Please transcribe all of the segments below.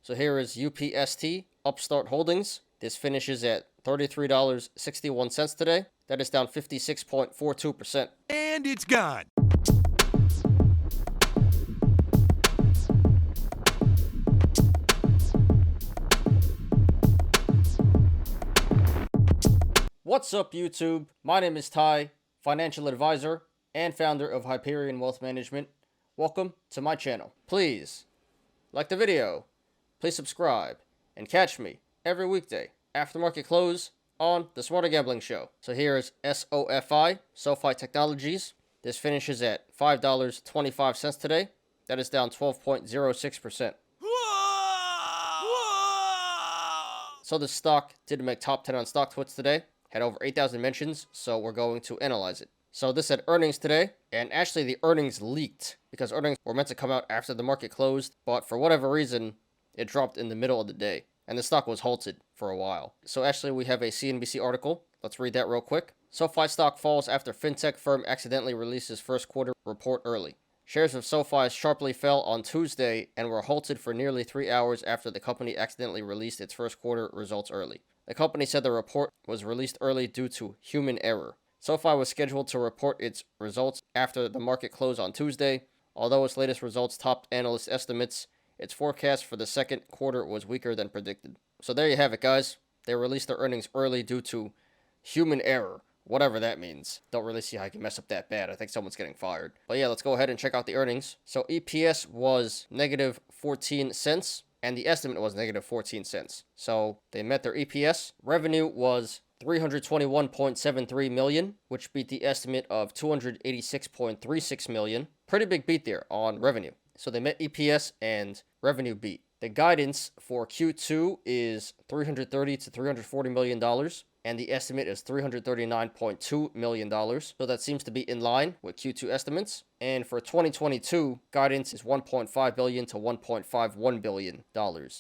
So here is UPST Upstart Holdings. This finishes at $33.61 today. That is down 56.42%. And it's gone. What's up, YouTube? My name is Ty, financial advisor and founder of Hyperion Wealth Management. Welcome to my channel. Please like the video, please subscribe, and catch me every weekday after market close on the Smarter Gambling Show. So here's SOFI Technologies. This finishes at $5.25 today. That is down 12.06%. So the stock did make top 10 on StockTwits today. Had over 8,000 mentions, so we're going to analyze it. So this had earnings today, and actually the earnings leaked because earnings were meant to come out after the market closed, but for whatever reason, it dropped in the middle of the day, and the stock was halted for a while. So actually we have a CNBC article. Let's read that real quick. SoFi stock falls after fintech firm accidentally releases first quarter report early. Shares of SoFi sharply fell on Tuesday and were halted for nearly 3 hours after the company accidentally released its first quarter results early. The company said the report was released early due to human error. SoFi was scheduled to report its results after the market closed on Tuesday. Although its latest results topped analyst estimates, its forecast for the second quarter was weaker than predicted. So there you have it, guys. They released their earnings early due to human error, whatever that means. Don't really see how I can mess up that bad. I think someone's getting fired. But yeah, let's go ahead and check out the earnings. So EPS was negative 14 cents. And the estimate was negative 14 cents. So they met their EPS. Revenue was $321.73 million, which beat the estimate of $286.36 million. Pretty big beat there on revenue. So they met EPS and revenue beat. The guidance for Q2 is $330 to $340 million. And the estimate is $339.2 million. So that seems to be in line with Q2 estimates. And for 2022, guidance is $1.5 billion to $1.51 billion.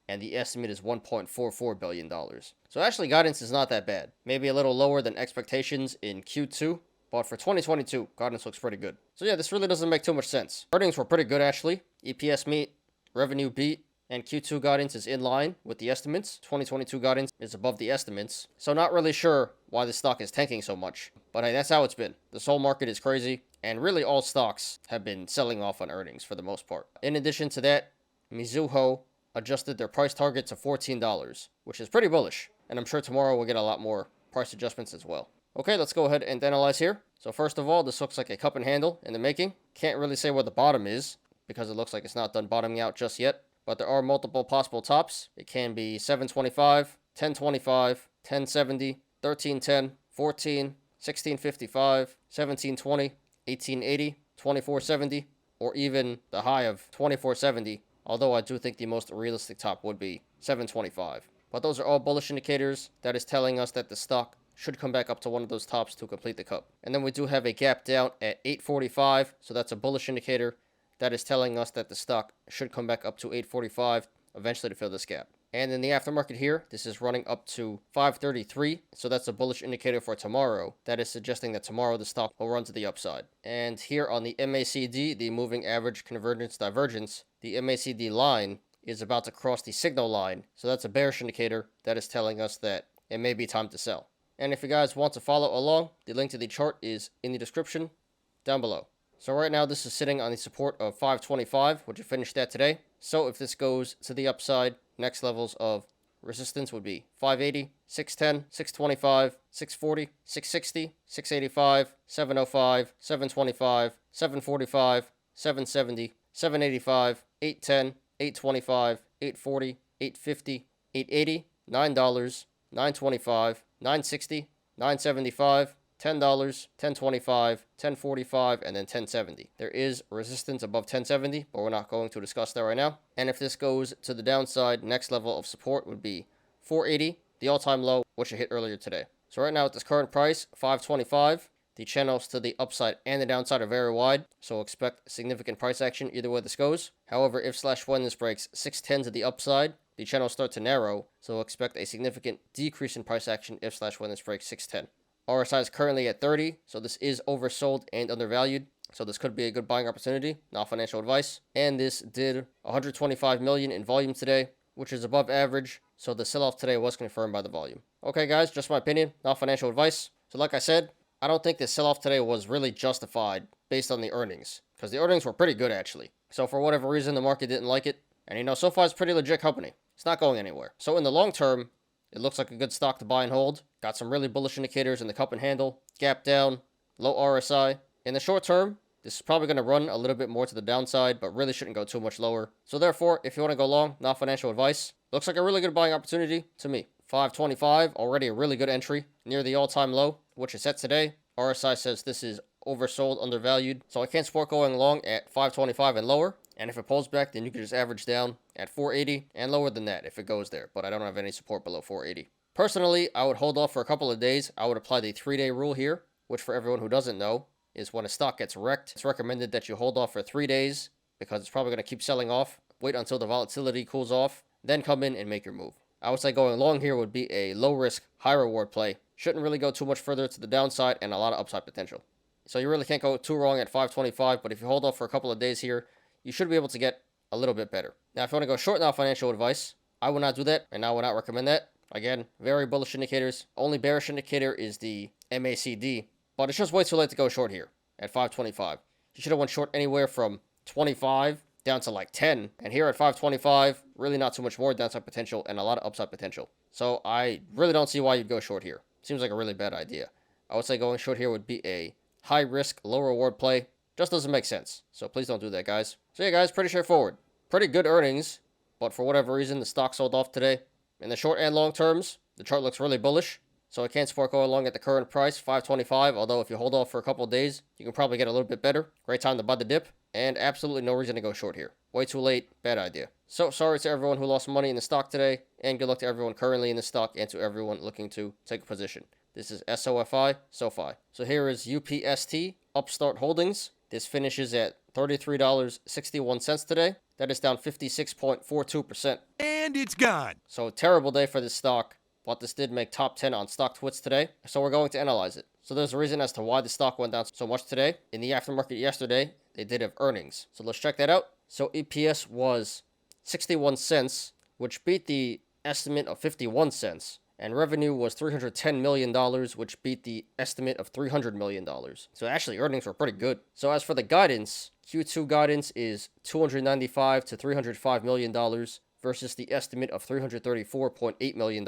And the estimate is $1.44 billion. So actually, guidance is not that bad. Maybe a little lower than expectations in Q2. But for 2022, guidance looks pretty good. So yeah, this really doesn't make too much sense. Earnings were pretty good, actually. EPS meet, revenue beat. And Q2 guidance is in line with the estimates. 2022 guidance is above the estimates. So not really sure why the stock is tanking so much. But hey, that's how it's been. This whole market is crazy. And really all stocks have been selling off on earnings for the most part. In addition to that, Mizuho adjusted their price target to $14, which is pretty bullish. And I'm sure tomorrow we'll get a lot more price adjustments as well. Okay, let's go ahead and analyze here. So first of all, this looks like a cup and handle in the making. Can't really say where the bottom is because it looks like it's not done bottoming out just yet. But there are multiple possible tops. It can be 725, 1025, 1070, 1310, 14, 1655, 1720, 1880, 2470, or even the high of 2470. Although I do think the most realistic top would be 725. But those are all bullish indicators. That is telling us that the stock should come back up to one of those tops to complete the cup. And then we do have a gap down at 845. So that's a bullish indicator. That is telling us that the stock should come back up to 845 eventually to fill this gap. And in the aftermarket here, this is running up to 533. So that's a bullish indicator for tomorrow. That is suggesting that tomorrow the stock will run to the upside. And here on the MACD, the moving average convergence divergence, the MACD line is about to cross the signal line. So that's a bearish indicator that is telling us that it may be time to sell. And if you guys want to follow along, the link to the chart is in the description down below. So right now this is sitting on the support of 525, which it finished at today. So if this goes to the upside, next levels of resistance would be 580, 610, 625, 640, 660, 685, 705, 725, 745, 770, 785, 810, 825, 840, 850, 880, $9, 925, 960, 975, $10, $10.25, $10.45, and then $10.70. There is resistance above $10.70, but we're not going to discuss that right now. And if this goes to the downside, next level of support would be $4.80, the all-time low, which I hit earlier today. So right now at this current price, $5.25, the channels to the upside and the downside are very wide, so expect significant price action either way this goes. However, if/when this breaks 610 to the upside, the channels start to narrow, so expect a significant decrease in price action if/when this breaks 610. RSI is currently at 30, so this is oversold and undervalued. So this could be a good buying opportunity, not financial advice. And this did 125 million in volume today, which is above average, so the sell-off today was confirmed by the volume. Okay guys, just my opinion, not financial advice. So like I said, I don't think the sell-off today was really justified based on the earnings, because the earnings were pretty good actually. So for whatever reason, the market didn't like it. And you know, SoFi is a pretty legit company. It's not going anywhere. So in the long term, it looks like a good stock to buy and hold. Got some really bullish indicators in the cup and handle, gap down, low RSI. In the short term, this is probably going to run a little bit more to the downside, but really shouldn't go too much lower. So therefore, if you want to go long, not financial advice, looks like a really good buying opportunity to me. 525, already a really good entry, near the all-time low, which is set today. RSI says this is oversold, undervalued, so I can't support going long at 525 and lower. And if it pulls back, then you can just average down at 480 and lower than that if it goes there, but I don't have any support below 480. Personally, I would hold off for a couple of days. I would apply the 3-day rule here, which for everyone who doesn't know, is when a stock gets wrecked, it's recommended that you hold off for 3 days because it's probably going to keep selling off. Wait until the volatility cools off, then come in and make your move. I would say going long here would be a low risk, high reward play. Shouldn't really go too much further to the downside and a lot of upside potential. So you really can't go too wrong at 525, but if you hold off for a couple of days here, you should be able to get a little bit better. Now, if you want to go short now, financial advice, I would not do that, and I would not recommend that. Again, very bullish indicators. Only bearish indicator is the MACD, but it's just way too late to go short here at 525. You should have went short anywhere from 25 down to like 10, and here at 525, really not too much more downside potential and a lot of upside potential. So I really don't see why you'd go short here. Seems like a really bad idea. I would say going short here would be a high risk, low reward play. Just doesn't make sense. So please don't do that, guys. So yeah, guys, pretty straightforward. Pretty good earnings, but for whatever reason, the stock sold off today. In the short and long terms, the chart looks really bullish. So I can't support going long at the current price, 525. Although if you hold off for a couple of days, you can probably get a little bit better. Great time to buy the dip. And absolutely no reason to go short here. Way too late. Bad idea. So sorry to everyone who lost money in the stock today. And good luck to everyone currently in the stock and to everyone looking to take a position. This is SOFI. So here is UPST Upstart Holdings. This finishes at $33.61 today. That is down 56.42%. And it's gone. So terrible day for this stock, but this did make top 10 on StockTwits today. So we're going to analyze it. So there's a reason as to why the stock went down so much today. In the aftermarket yesterday, they did have earnings. So let's check that out. So EPS was 61 cents, which beat the estimate of 51 cents. And revenue was $310 million, which beat the estimate of $300 million. So actually, earnings were pretty good. So as for the guidance, Q2 guidance is $295 to $305 million versus the estimate of $334.8 million.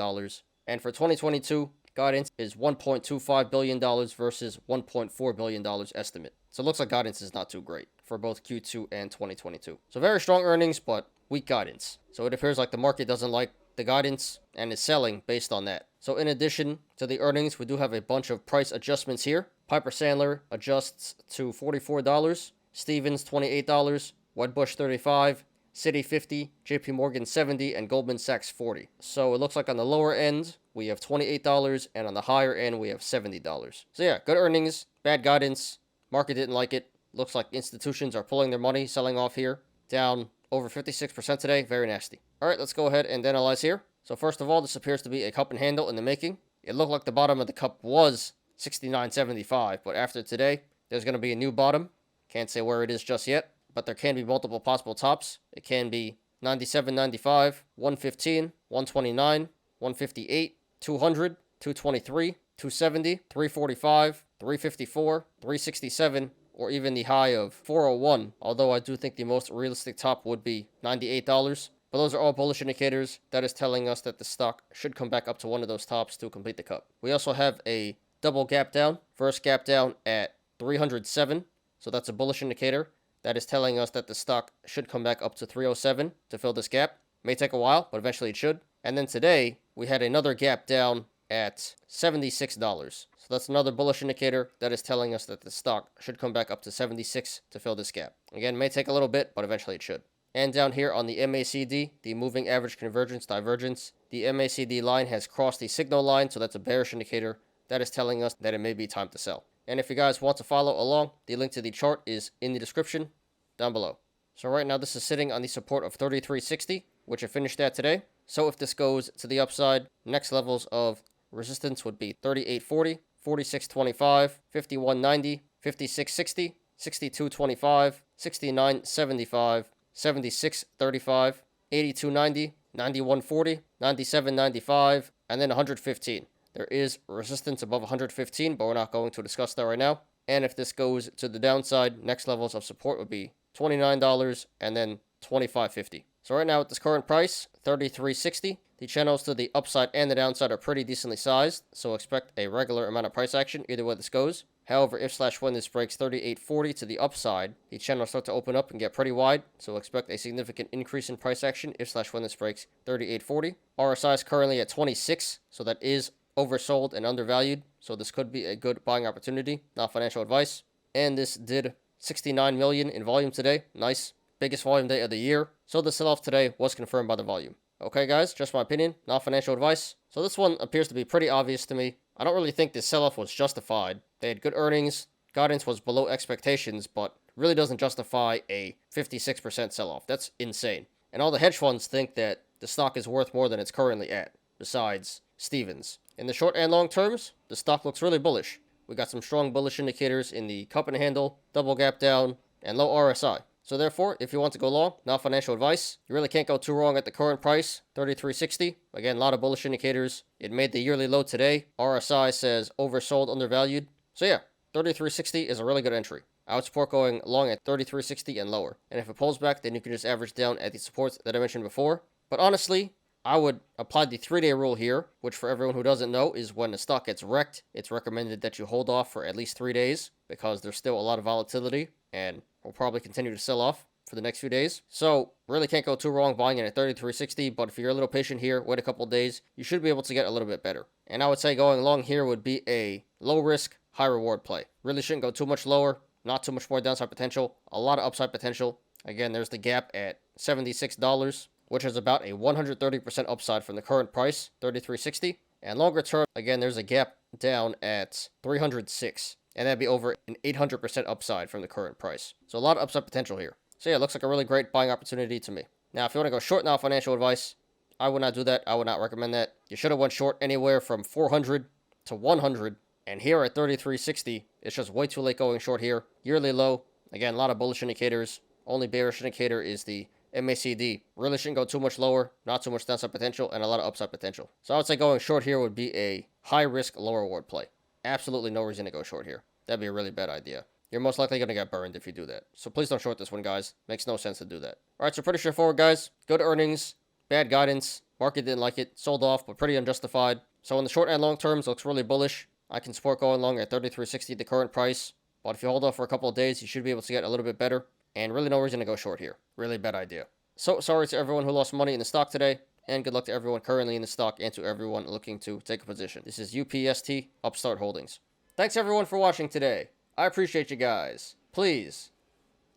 And for 2022, guidance is $1.25 billion versus $1.4 billion estimate. So it looks like guidance is not too great for both Q2 and 2022. So very strong earnings, but weak guidance. So it appears like the market doesn't like the guidance and is selling based on that. So in addition to the earnings, we do have a bunch of price adjustments here. Piper Sandler adjusts to $44, Stephens $28, Wedbush $35, Citi $50, JP Morgan $70, and Goldman Sachs $40. So it looks like on the lower end, we have $28, and on the higher end, we have $70. So yeah, good earnings, bad guidance, market didn't like it. Looks like institutions are pulling their money, selling off here, down over 56% today, very nasty. All right, let's go ahead and analyze here. So first of all, this appears to be a cup and handle in the making. It looked like the bottom of the cup was 69.75, but after today, there's going to be a new bottom. Can't say where it is just yet, but there can be multiple possible tops. It can be 97.95, 115, 129, 158, 200, 223, 270, 345, 354, 367, or even the high of 401, although I do think the most realistic top would be $98. But those are all bullish indicators. That is telling us that the stock should come back up to one of those tops to complete the cup. We also have a double gap down. First gap down at 307, so that's a bullish indicator. That is telling us that the stock should come back up to 307 to fill this gap. May take a while, but eventually it should. And then today, we had another gap down at $76. So that's another bullish indicator that is telling us that the stock should come back up to 76 to fill this gap. Again, may take a little bit, but eventually it should. And down here on the MACD, the moving average convergence divergence, the MACD line has crossed the signal line, so that's a bearish indicator. That is telling us that it may be time to sell. And if you guys want to follow along, the link to the chart is in the description down below. So right now this is sitting on the support of 33.60, which it finished at today. So if this goes to the upside, next levels of resistance would be 38.40, 46.25, 51.90, 56.60, 62.25, 69.75, 76.35, 82.90, 91.40, 97.95, and then 115. There is resistance above 115, but we're not going to discuss that right now. And if this goes to the downside, next levels of support would be $29 and then $25.50. So right now at this current price, $33.60, the channels to the upside and the downside are pretty decently sized, so expect a regular amount of price action either way this goes. However, if/when this breaks $38.40 to the upside, the channels start to open up and get pretty wide, so expect a significant increase in price action if/when this breaks $38.40. RSI is currently at 26, so that is oversold and undervalued, so this could be a good buying opportunity, not financial advice. And this did 69 million in volume today. Nice. Biggest volume day of the year. So the sell-off today was confirmed by the volume. Okay, guys, just my opinion, not financial advice. So this one appears to be pretty obvious to me. I don't really think this sell-off was justified. They had good earnings. Guidance was below expectations, but really doesn't justify a 56% sell-off. That's insane. And all the hedge funds think that the stock is worth more than it's currently at, besides Stevens. In the short and long terms, the stock looks really bullish. We got some strong bullish indicators in the cup and handle, double gap down, and low RSI. So therefore, if you want to go long, not financial advice, you really can't go too wrong at the current price, $33.60. Again, a lot of bullish indicators. It made the yearly low today. RSI says oversold, undervalued. So yeah, $33.60 is a really good entry. I would support going long at $33.60 and lower. And if it pulls back, then you can just average down at the supports that I mentioned before. But honestly, I would apply the 3-day rule here, which for everyone who doesn't know is when the stock gets wrecked, it's recommended that you hold off for at least 3 days because there's still a lot of volatility and will probably continue to sell off for the next few days. So really can't go too wrong buying it at $33.60, but if you're a little patient here, wait a couple of days, you should be able to get a little bit better. And I would say going long here would be a low risk, high reward play. Really shouldn't go too much lower, not too much more downside potential, a lot of upside potential. Again, there's the gap at $76. Which is about a 130% upside from the current price, $33.60. And longer term, again, there's a gap down at 306. And that'd be over an 800% upside from the current price. So a lot of upside potential here. So yeah, looks like a really great buying opportunity to me. Now, if you want to go short now, financial advice, I would not do that. I would not recommend that. You should have went short anywhere from 400 to 100. And here at $33.60, it's just way too late going short here. Yearly low. Again, a lot of bullish indicators. Only bearish indicator is the MACD. Really shouldn't go too much lower, not too much downside potential, and a lot of upside potential. So I would say going short here would be a high risk, low reward play. Absolutely no reason to go short here. That'd be a really bad idea. You're most likely going to get burned if you do that. So please don't short this one, guys. Makes no sense to do that. Alright, so pretty straightforward, guys. Good earnings, bad guidance. Market didn't like it. Sold off, but pretty unjustified. So in the short and long terms, looks really bullish. I can support going long at $33.60, the current price. But if you hold off for a couple of days, you should be able to get a little bit better. And really no reason to go short here. Really bad idea. So sorry to everyone who lost money in the stock today, and good luck to everyone currently in the stock and to everyone looking to take a position. This is UPST Upstart Holdings. Thanks everyone for watching today. I appreciate you guys. Please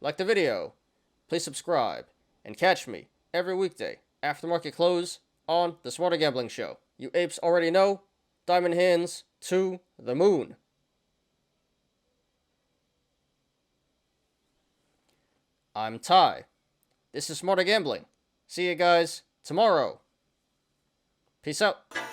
like the video, please subscribe, and catch me every weekday after market close on the Smarter Gambling Show. You apes already know, diamond hands to the moon. I'm Ty. This is Smarter Gambling. See you guys tomorrow. Peace out.